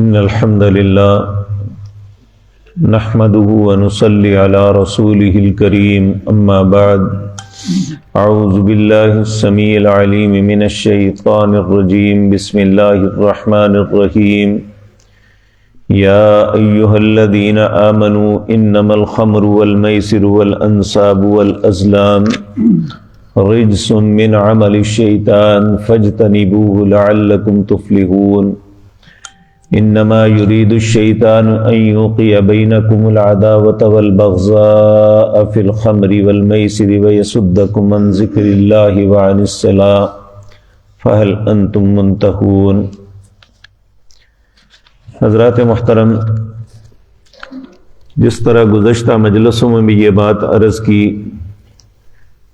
إن الحمد لله نحمده ونصلي على رسوله الكريم أما بعد أعوذ بالله السميع العليم من الشيطان الرجيم بسم الله الرحمن الرحيم يا أيها الذين آمنوا إنما الخمر والميسر والأنصاب والأزلام رجس من عمل الشيطان فاجتنبوه لعلكم تفلحون انما يريد الشيطان ان يوقع بينكم العداوة والبغضاء في الخمر والميسر ويصدكم عن ذكر الله وعن الصلاة فهل انتم منتهون۔ حضرات محترم، جس طرح گزشتہ مجلسوں میں بھی یہ بات عرض کی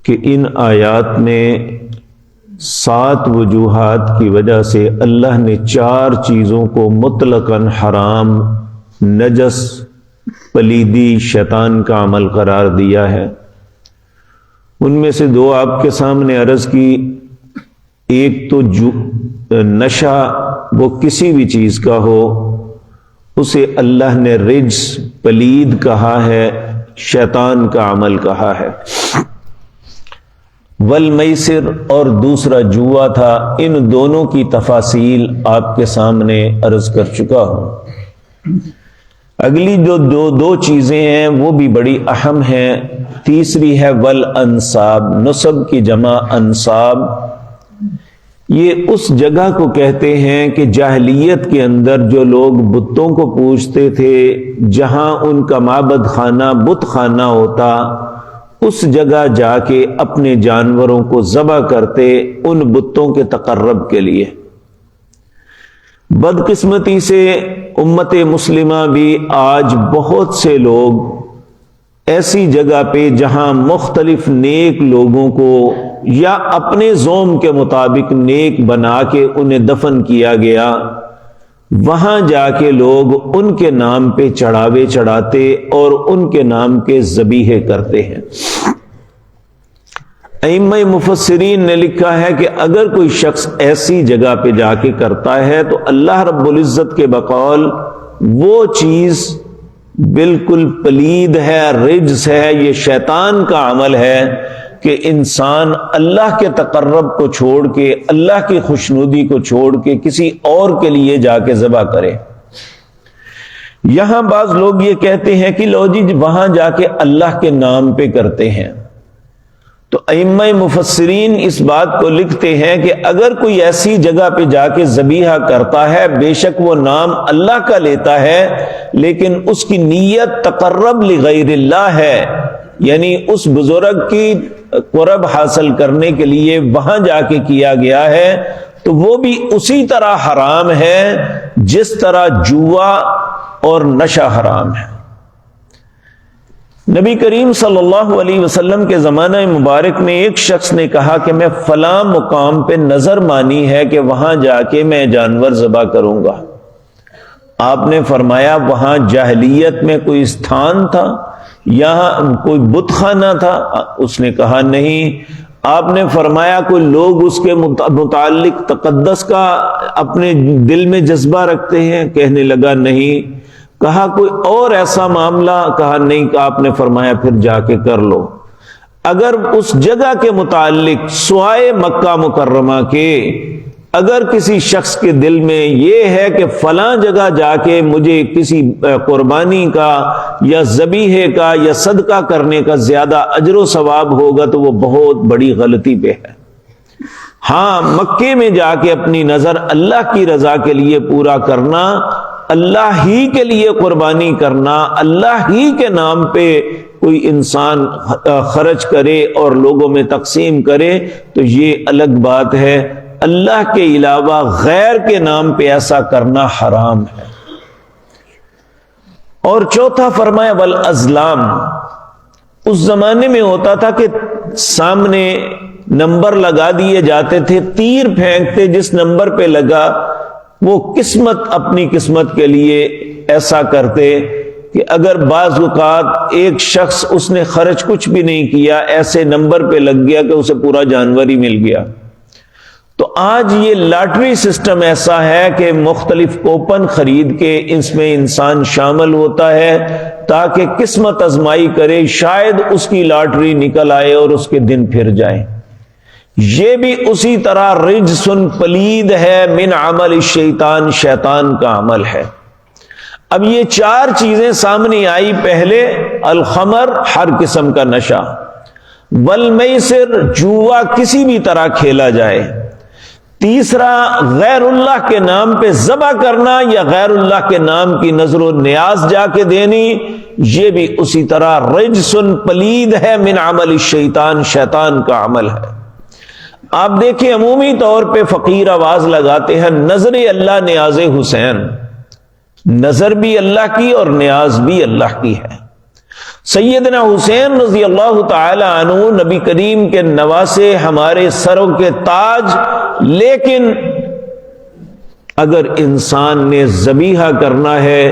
کہ ان آیات میں 7 وجوہات کی وجہ سے اللہ نے 4 چیزوں کو مطلقاً حرام، نجس، پلیدی، شیطان کا عمل قرار دیا ہے۔ ان میں سے 2 آپ کے سامنے عرض کی۔ ایک تو نشہ، وہ کسی بھی چیز کا ہو، اسے اللہ نے رجس، پلید کہا ہے، شیطان کا عمل کہا ہے۔ والمیسر، اور دوسرا جوا تھا۔ ان دونوں کی تفاصیل آپ کے سامنے عرض کر چکا ہوں۔ اگلی جو دو چیزیں ہیں وہ بھی بڑی اہم ہیں۔ تیسری ہے والانصاب، نسب کی جمع انصاب۔ یہ اس جگہ کو کہتے ہیں کہ جاہلیت کے اندر جو لوگ بتوں کو پوجتے تھے، جہاں ان کا معبد خانہ بت خانہ ہوتا، اس جگہ جا کے اپنے جانوروں کو ذبح کرتے ان بتوں کے تقرب کے لیے۔ بدقسمتی سے امت مسلمہ بھی آج بہت سے لوگ ایسی جگہ پہ جہاں مختلف نیک لوگوں کو یا اپنے زوم کے مطابق نیک بنا کے انہیں دفن کیا گیا، وہاں جا کے لوگ ان کے نام پہ چڑھاوے چڑھاتے اور ان کے نام کے ذبیحے کرتے ہیں۔ ائمہ مفسرین نے لکھا ہے کہ اگر کوئی شخص ایسی جگہ پہ جا کے کرتا ہے تو اللہ رب العزت کے بقول وہ چیز بالکل پلید ہے، رجس ہے، یہ شیطان کا عمل ہے کہ انسان اللہ کے تقرب کو چھوڑ کے، اللہ کی خوشنودی کو چھوڑ کے کسی اور کے لیے جا کے ذبح کرے۔ یہاں بعض لوگ یہ کہتے ہیں کہ لو جی وہاں جا کے اللہ کے نام پہ کرتے ہیں، تو ائمہ مفسرین اس بات کو لکھتے ہیں کہ اگر کوئی ایسی جگہ پہ جا کے ذبیحہ کرتا ہے، بے شک وہ نام اللہ کا لیتا ہے، لیکن اس کی نیت تقرب لغیر اللہ ہے، یعنی اس بزرگ کی قرب حاصل کرنے کے لیے وہاں جا کے کیا گیا ہے، تو وہ بھی اسی طرح حرام ہے جس طرح جوا اور نشہ حرام ہے۔ نبی کریم صلی اللہ علیہ وسلم کے زمانہ مبارک میں ایک شخص نے کہا کہ میں فلاں مقام پہ نظر مانی ہے کہ وہاں جا کے میں جانور ذبح کروں گا۔ آپ نے فرمایا وہاں جاہلیت میں کوئی استھان تھا، یہاں کوئی بت خانہ تھا؟ اس نے کہا نہیں۔ آپ نے فرمایا کوئی لوگ اس کے متعلق تقدس کا اپنے دل میں جذبہ رکھتے ہیں؟ کہنے لگا نہیں۔ کہا کوئی اور ایسا معاملہ؟ کہا نہیں۔ آپ نے فرمایا پھر جا کے کر لو۔ اگر اس جگہ کے متعلق سوائے مکہ مکرمہ کے اگر کسی شخص کے دل میں یہ ہے کہ فلاں جگہ جا کے مجھے کسی قربانی کا یا ذبیحے کا یا صدقہ کرنے کا زیادہ اجر و ثواب ہوگا، تو وہ بہت بڑی غلطی پہ ہے۔ ہاں، مکے میں جا کے اپنی نظر اللہ کی رضا کے لیے پورا کرنا، اللہ ہی کے لیے قربانی کرنا، اللہ ہی کے نام پہ کوئی انسان خرچ کرے اور لوگوں میں تقسیم کرے تو یہ الگ بات ہے۔ اللہ کے علاوہ غیر کے نام پہ ایسا کرنا حرام ہے۔ اور چوتھا فرمایا والازلام۔ اس زمانے میں ہوتا تھا کہ سامنے نمبر لگا دیے جاتے تھے، تیر پھینکتے، جس نمبر پہ لگا وہ قسمت، اپنی قسمت کے لیے ایسا کرتے کہ اگر بعض اوقات ایک شخص اس نے خرچ کچھ بھی نہیں کیا، ایسے نمبر پہ لگ گیا کہ اسے پورا جانور ہی مل گیا، تو آج یہ لاٹری سسٹم ایسا ہے کہ مختلف کوپن خرید کے اس میں انسان شامل ہوتا ہے تاکہ قسمت آزمائی کرے، شاید اس کی لاٹری نکل آئے اور اس کے دن پھر جائیں۔ یہ بھی اسی طرح رجس پلید ہے، من عمل الشیطان، شیطان کا عمل ہے۔ اب یہ چار چیزیں سامنے آئی، پہلے الخمر، ہر قسم کا نشہ، والمیسر، جوا کسی بھی طرح کھیلا جائے، تیسرا غیر اللہ کے نام پہ ذبح کرنا یا غیر اللہ کے نام کی نظر و نیاز جا کے دینی، یہ بھی اسی طرح رجس پلید ہے، من عمل الشیطان، شیطان کا عمل ہے۔ آپ دیکھیں عمومی طور پہ فقیر آواز لگاتے ہیں نظر اللہ نیاز حسین، نظر بھی اللہ کی اور نیاز بھی اللہ کی ہے۔ سیدنا حسین رضی اللہ تعالی عنہ نبی کریم کے نواسے، ہمارے سروں کے تاج، لیکن اگر انسان نے ذبیحہ کرنا ہے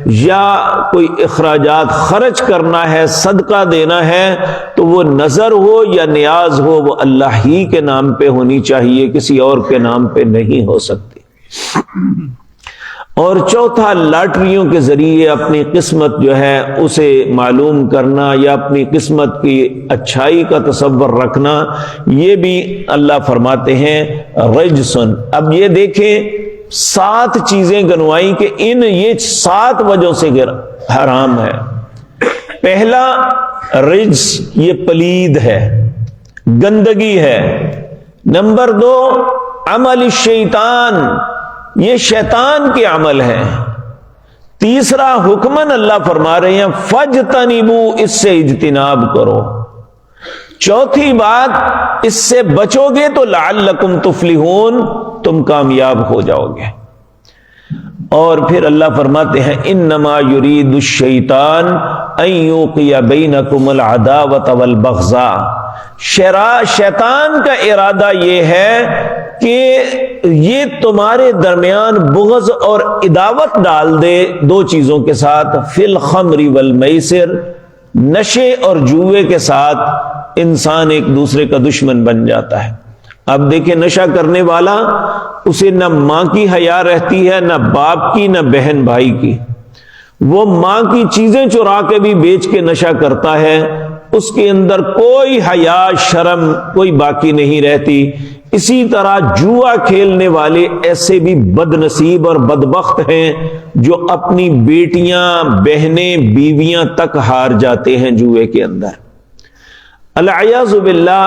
یا کوئی اخراجات خرچ کرنا ہے، صدقہ دینا ہے، تو وہ نظر ہو یا نیاز ہو وہ اللہ ہی کے نام پہ ہونی چاہیے، کسی اور کے نام پہ نہیں ہو سکتی۔ اور چوتھا، لاٹریوں کے ذریعے اپنی قسمت جو ہے اسے معلوم کرنا یا اپنی قسمت کی اچھائی کا تصور رکھنا، یہ بھی اللہ فرماتے ہیں رجسن۔ اب یہ دیکھیں 7 چیزیں گنوائی کہ یہ 7 وجہوں سے حرام ہے۔ پہلا رجس، یہ پلید ہے، گندگی ہے۔ نمبر 2 عمل الشیطان، یہ شیطان کے عمل ہے۔ تیسرا حکمن اللہ فرما رہے ہیں فجتنبو، اس سے اجتناب کرو۔ چوتھی بات، اس سے بچو گے تو لعلکم تفلحون، تم کامیاب ہو جاؤ گے۔ اور پھر اللہ فرماتے ہیں انما یرید الشیطان ان یوقع بینکم العداوۃ والبغضاء، شیطان کا ارادہ یہ ہے کہ یہ تمہارے درمیان بغض اور عداوت ڈال دے 2 چیزوں کے ساتھ، فی الخمر والمیسر، نشے اور جوئے کے ساتھ انسان ایک دوسرے کا دشمن بن جاتا ہے۔ اب دیکھیں نشہ کرنے والا، اسے نہ ماں کی حیا رہتی ہے، نہ باپ کی، نہ بہن بھائی کی۔ وہ ماں کی چیزیں چرا کے بھی بیچ کے نشہ کرتا ہے، اس کے اندر کوئی حیا شرم کوئی باقی نہیں رہتی۔ اسی طرح جوا کھیلنے والے ایسے بھی بد نصیب اور بدبخت ہیں جو اپنی بیٹیاں، بہنیں، بیویاں تک ہار جاتے ہیں جوئے کے اندر، العیاذ باللہ۔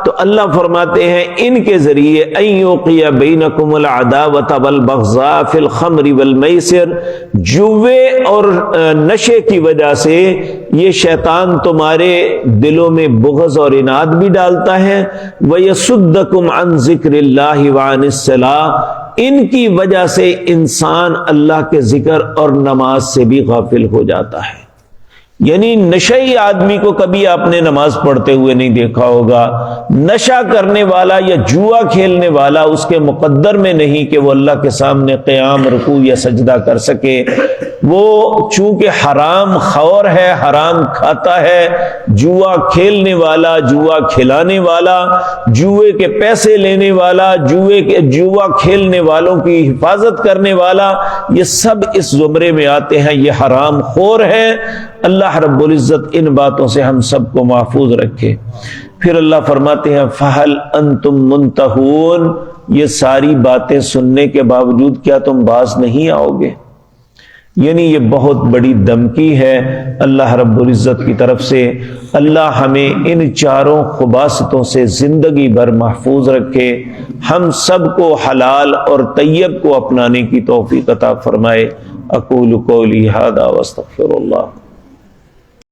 تو اللہ فرماتے ہیں ان کے ذریعے ان یوقع بینکم العداوۃ والبغضاء فی الخمر والمیسر، جوے اور نشے کی وجہ سے یہ شیطان تمہارے دلوں میں بغض اور عناد بھی ڈالتا ہے، وَيَصُدَّكُمْ عَنْ ذِكْرِ اللَّهِ وَعَنِ الصَّلَاةِ، ان کی وجہ سے انسان اللہ کے ذکر اور نماز سے بھی غافل ہو جاتا ہے۔ یعنی نشئی آدمی کو کبھی آپ نے نماز پڑھتے ہوئے نہیں دیکھا ہوگا۔ نشہ کرنے والا یا جوا کھیلنے والا اس کے مقدر میں نہیں کہ وہ اللہ کے سامنے قیام، رکوع یا سجدہ کر سکے۔ وہ چونکہ حرام خور ہے، حرام کھاتا ہے، جوا کھیلنے والا، جوا کھلانے والا، جوئے کے پیسے لینے والا، جوا کھیلنے والوں کی حفاظت کرنے والا، یہ سب اس زمرے میں آتے ہیں، یہ حرام خور ہے۔ اللہ رب العزت ان باتوں سے ہم سب کو محفوظ رکھے۔ پھر اللہ فرماتے ہیں فَهَلْ أَنْتُمْ مُنْتَهُونَ، یہ ساری باتیں سننے کے باوجود کیا تم باز نہیں آؤ گے؟ یعنی یہ بہت بڑی دھمکی ہے اللہ رب العزت کی طرف سے۔ اللہ ہمیں ان چاروں خباثتوں سے زندگی بھر محفوظ رکھے، ہم سب کو حلال اور طیب کو اپنانے کی توفیق عطا فرمائے۔ اقول قولی ھذا واستغفر اللہ۔